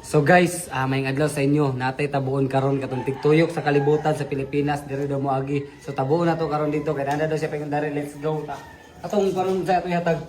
So guys, may adlaw sa inyo, natay tabuon karon katong tigtuyok sa kalibutan sa Pilipinas, diri daw mo agi. So tabuon na to karon dito kay nanda daw siya pagong dari, let's go ta. Atong karon sa ato hatag.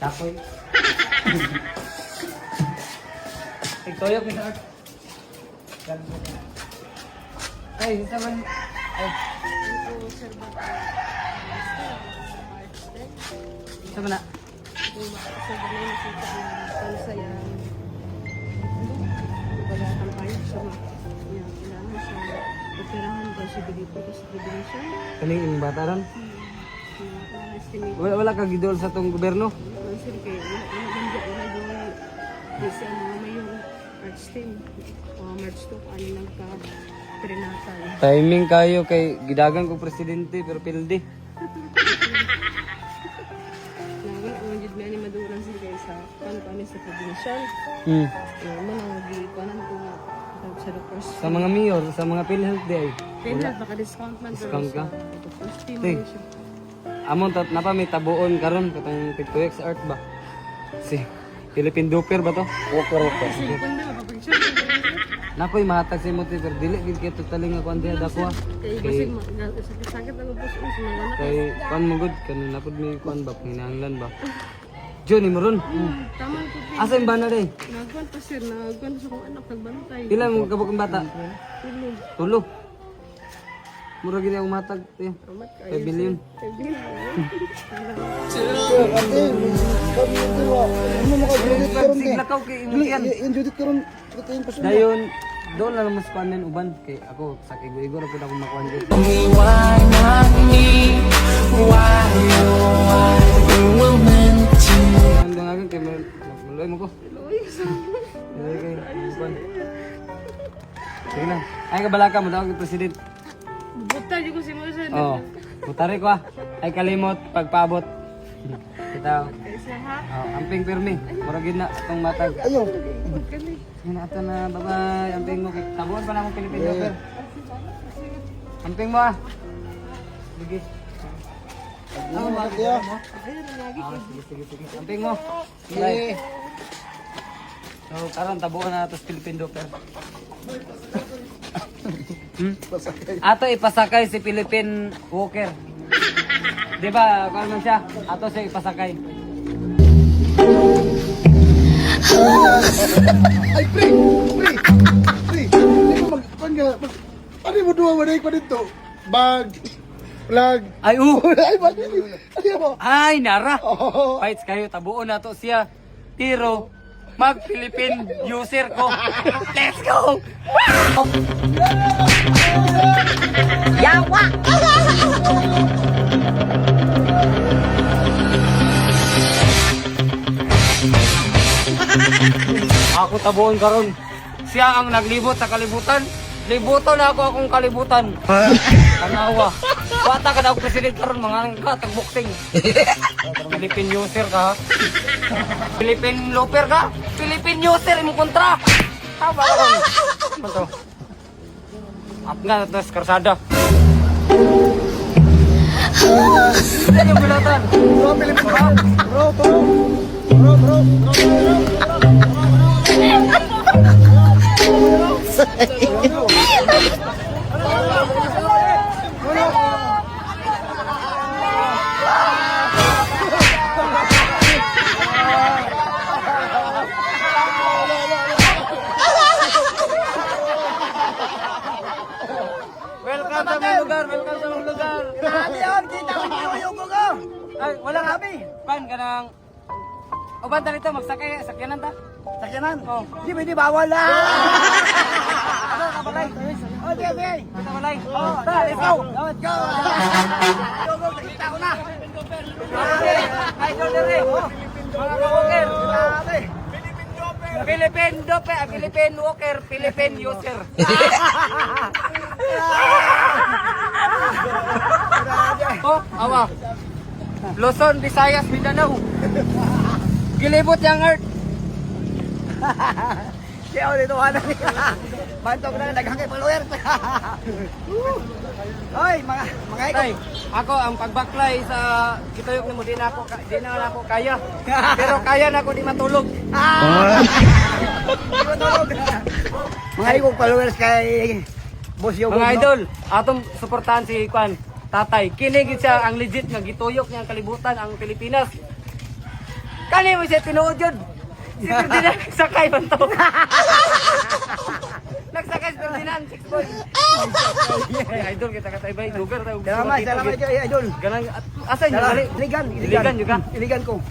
Shakoy. Tigtuyok ni sa. Ay, isa man. Ay. Isa man na. Wala kang payo sa kailangan sa operahan daw si Bilipo kasi Bilipo. Kaning imong bata ron? Estimate. Wala ka gidol sa tong gobyerno? Sir, kaya wala doon kasi ang mga mayong arts team. March 2, ano lang ka prenatal. Timing kayo kay gidagan ko presidente pero pildi. Wala ang jud ni maduran sila kay sa kampanya sa provincial. Mga gikuanan ko nga sa doctors. Sa mga mayor, sa mga PhilHealth di ay. Kaya baka discount man Discount ka? First team Ting. siya. Amon tat napa may tabuon karon katong tig-2x art ba? Si Philippine Doper ba to? Walker. Kasi kung na mapapicture Nakoy mahatag sa imo pero dili gid kay totally nga kuan diha dako. kasi sakit ang ubos sa mga anak. Kay kuan mo gud kanun napud may kuan ba hinahanglan ba? Johnny Moron. Tama ko. Asa yung bana day? Nagkuhan pa sir, nagkuhan sa kong anak, nagbantay. Pila mo kabuk ang bata? Tulog. Tulo. Mura gid ang matag. Amat 5 kayo. billion. Siglakaw kay imo yan. Judith karon karon pa Dayon, doon na naman sa panin uban kay ako sa kigo-igo ra pud ako makuan dito. Ang dangagan kay maluloy mo ko. Maluloy kay kuan. Sige na. Ay kabalaka mo daw kay president. Buta di ko si Mosen. Oh. Butari ko ah. Ay kalimot pagpaabot. Kita. Kasi ha? Oh, amping pirmi. Mura gid na atong matag. Ayo. Yan ato na bye-bye. Amping mo kay tabuan pa na mo Philippine Doper. Amping mo ah. Sige. Ano ba kaya? Sige. Amping mo. Sige. So, karon tabuan na ato sa Philippine Doper. Ato ipasakay si Philippine Walker. Di ba? Kung man siya, ato siya ipasakay. Ay, pre! Hindi ko magpangga. Ano mo duwa mo ko dito? Bag, flag. Ay, Ay, bag. Ano mo? Ay, nara! Oh. Fights kayo, tabuon na to siya. Tiro, mag-Philippine user ko. Let's go! Yawa! Ako tabuon karon. Siya ang naglibot sa kalibutan. Libuton na ako akong kalibutan. Tanawa. Wata ka daw president karon mga ka tag-boxing. Philippine user ka. Ha? Philippine loper ka? Philippine user mo kontra. Tama ka. Ano to? At nga na sa karsada. Ano yung bulatan? Bro, Pilipin. Bro. Welcome sa mga lugar, welcome sa mga lugar. Grabe yun, kita ko yung ko. Ay, wala kami. Pan ka ng... O banda nito, magsakay, sakyanan ta. Sakyanan. Oh. Di ba, di bawal na. Ano, kabalay? Okay. Kabalay? Oh, Ta, let's go. Let's go. Go, nakita ko na. Ay, dole. Mga ka-walker. Philippine Dope, Philippine Walker, Philippine user. Oh, awa. Luzon, Visayas, Mindanao. Gilibot yang earth. Kaya ulit ito ano niya. Bantog na daghang kay followers. Hoy, mga ikaw. Tay, ako ang pagbaklay sa kituyok nimo di na ako kaya. Pero kaya na ako di matulog. Di ba tulog? Mga ikong followers kay Boss Yogo. Mga idol, atong suportahan si Kwan. Tatay, kinigit siya ang legit nga gituyok niya ang kalibutan ang Pilipinas. Kani mo siya tinuod yun. Si Ferdinand nagsakay man to. Nagsakay si Ferdinand, 6 boy. Idol kita kataybay, lugar tayo. Salamat kayo, idol. Ganang asa niyo dali? Iligan juga. Iligan ko.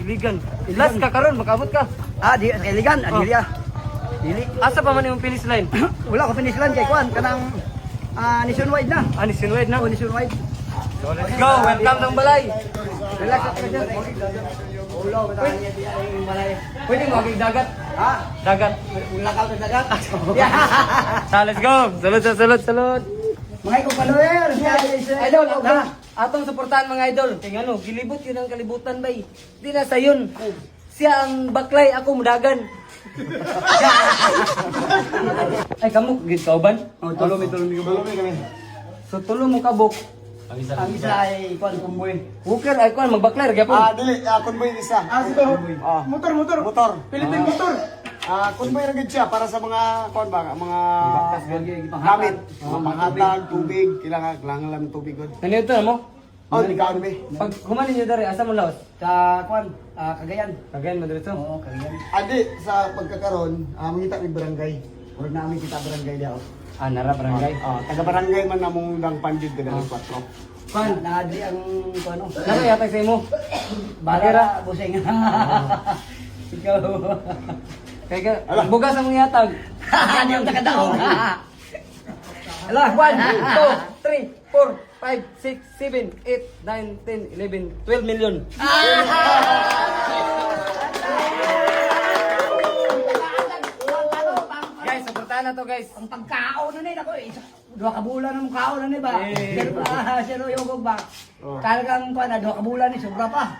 Iligan. Last ka karon makamot ka. Di iligan, adilya. Dili. Asa pa man yung finish line? Wala ko finish lang kay Kwan kanang nationwide na. Ani sinwed na. Nationwide. So let's go. Welcome ng balay. Relax ka dyan. Ulo, Pwede mo agig dagat. Ha? Dagat. Wala ka sa dagat. Let's go. Salud. Mga ikong followers, Idol, atong suportahan mga idol. Kaya ano, gilibot yun ang kalibutan bay. Di na sayon. Siya ang baklay, ako mudagan. Ay, kamu, gid kauban? Tulomi kami. So, tulo mo kabok. Ang isa ay Kwan Kumboy. Hooker, ay kuan, magbaklay, gyapon. Dili, convoy isa. Motor. Philippine motor. Convoy ra gid siya para sa mga kon ba, mga gamit, mga panghatag, tubig, kailangan lang ng tubig gud. Nanito na mo? Di convoy. Pag kumanin nyo dari, asa mo laos? Sa Kwan, Cagayan. Kagayan mo dito. Oo, Cagayan. Adi sa pagkakaroon, mangita ni barangay. Huwag namin kita barangay daw. Nara, barangay. Taga barangay man namong dang pandid ka ng 4. Kwan, naadli ang Kwan. Nara yata sa imo? Bakira, busing. Ikaw. Kaya ka, bugas ang mga yatag. Hindi ang takadaong. Ala, 1, 2, 3, 4, 5, 6, 7, 8, 9, 10, 11, 12 million. Guys, suportahan na to guys. Ang pagkaon na nila ko eh. Dua ka bulan ang kaon na ni ba? Pero yung ba? Kalagang Kwan na 2 ka bulan ni sobra pa.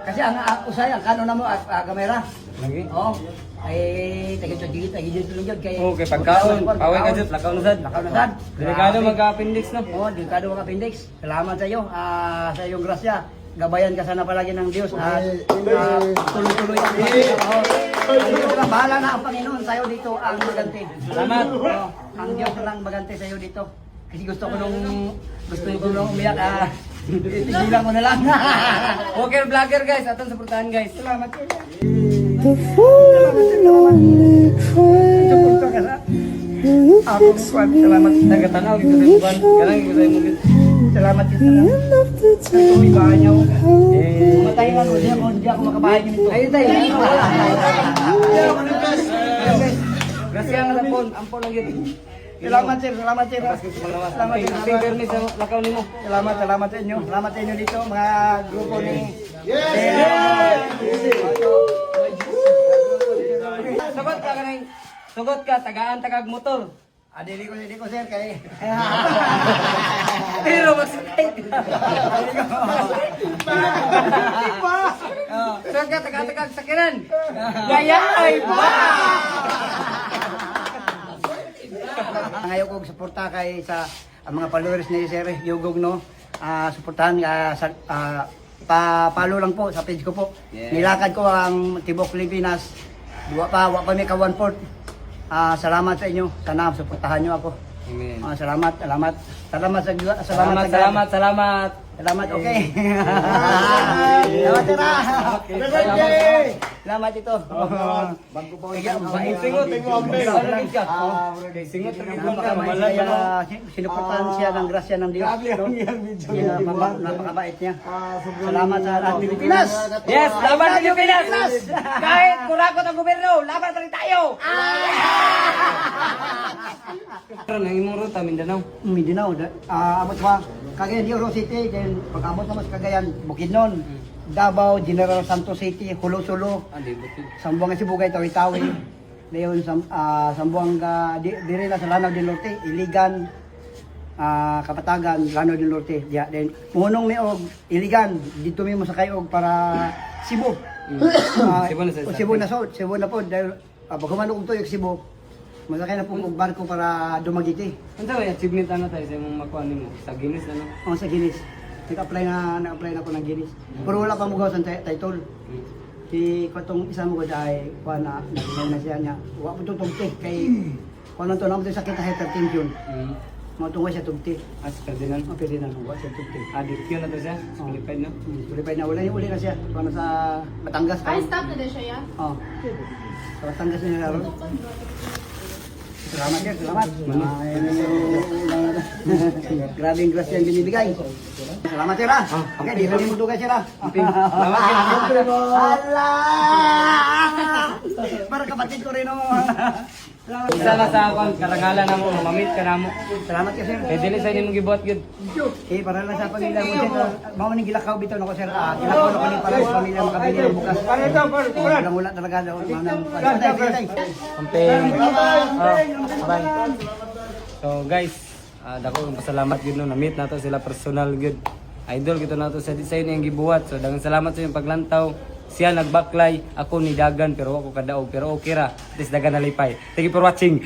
Kasi ang usay ang kano na mo at kamera. Lagi? Oo. Ay, tagit dito lang yun. Okay, pagkaon. Paway ka dyan, lakaw na sad. Lakaw na sad. Delikado mag-appendix no? Oo, delikado mga appendix. Salamat sa iyo. Sa iyong grasya. Gabayan ka sana palagi ng Diyos. Tuloy-tuloy ang trabaho. Bahala na ang Panginoon sa iyo dito ang maganti. Salamat. Oo, ang Diyos lang maganti sa iyo dito. Kasi gusto ko nung umiyak. Tigilan ko na lang. Okay, vlogger guys, atong suportahan guys. Salamat kayo. The phone only cries. Suporta ka sa akong Kwan. Salamat. Nagatanaw, dito sa ibukan. Ganang dito sa ibukan. Salamat kayo sa The end of the Tuloy ba niyo? Eh, Matay lang ko siya kung hindi ako makabahay nito. Ayun tayo. Grasya nga lang po, ampon lang yun. Salamat sir, salamat sir. Salamat finger ni sa lakaw nimo. Salamat sa inyo. Salamat sa inyo dito mga grupo ni Sugot ka, tagaan tagag motor. Dili ko sir kay. Pero masakit. Sugot ka, taga-tagag sakinan. Gaya ay ba? Ngayon ko suporta kay sa mga followers ni Sir Yugog no. Suportahan pa-follow lang po sa page ko po. Nilakad ko ang Tibok Pilipinas. Wa pa may ka 1/4. Salamat sa inyo. Sana suportahan niyo ako. Amen. Salamat. Salamat sa Diyos. Salamat. Okay. Salamat tira. Salamat ito. Bago pa Singot Sinuportahan siya ng grasya ng Diyos. Napakabait niya. Salamat sa lahat Pilipinas. Yes, laban sa Pilipinas. Kahit kurakot ang gobyerno, laban pa rin tayo. Karon ang imong ruta Mindanao. Mindanao, abot pa Cagayan de Oro City, then pag-abot naman sa Cagayan, Bukidnon, Davao, General Santos City, Hulo-Sulo, Sambuanga Sibugay, Tawi-Tawi, Leon, Sambuanga, dire na sa Lanao del Norte, Iligan, Kapatagan, Lanao del Norte, then Muhunong Meog, Iligan, dito mo sa Kayog para Cebu. Cebu na sa Cebu na po, dahil pag humano kong tuyo Cebu, masakay na po kong barko para dumagiti. Ano sa achievement ano tayo sa imong makuha nimo sa Guinness ano? O sa Guinness. Nag-apply na ako ng Guinness. Pero wala pa mo gawa sa title. Si katong isa mo ko dahil kuha na naging na siya niya. Wa mo itong tugti kay kuha na ito na mo sakit na hypertension. Matungwa siya tugti. As Ferdinand. O pwede na wa siya tugti. Addict yun na to siya. Qualified no? Qualified na. Uli na siya. Kuha na sa Batangas. Ay, stop na din siya yan. Oo. Sa Batangas niya naroon. Salamat sir, salamat. Grabe yung grasya yung binibigay. Salamat sir ha. Okay, di rin mo dugay sir ha. Salamat sir. Hala! Para kapatid ko rin o. Isa na sa akong karangalan na mo, mamit ka na mo. Salamat ka sir. Eh, dili sa inyo gibuhat yun. Eh, para lang sa pamilya mo sir. Mao ning gilakaw bitaw nako sir. Gilakaw nako ni para sa pamilya mo kabili ng bukas. Wala talaga daw. Patay. Campaign. Bye. So guys, dako yung pasalamat yun no. Na-meet nato sila personal good. Idol kita nato sa design yung gibuhat. So daghang salamat sa inyong paglantaw. Siya nagbaklay, ako ni Dagan pero ako kadaog pero okay ra. At least Dagan nalipay. Thank you for watching.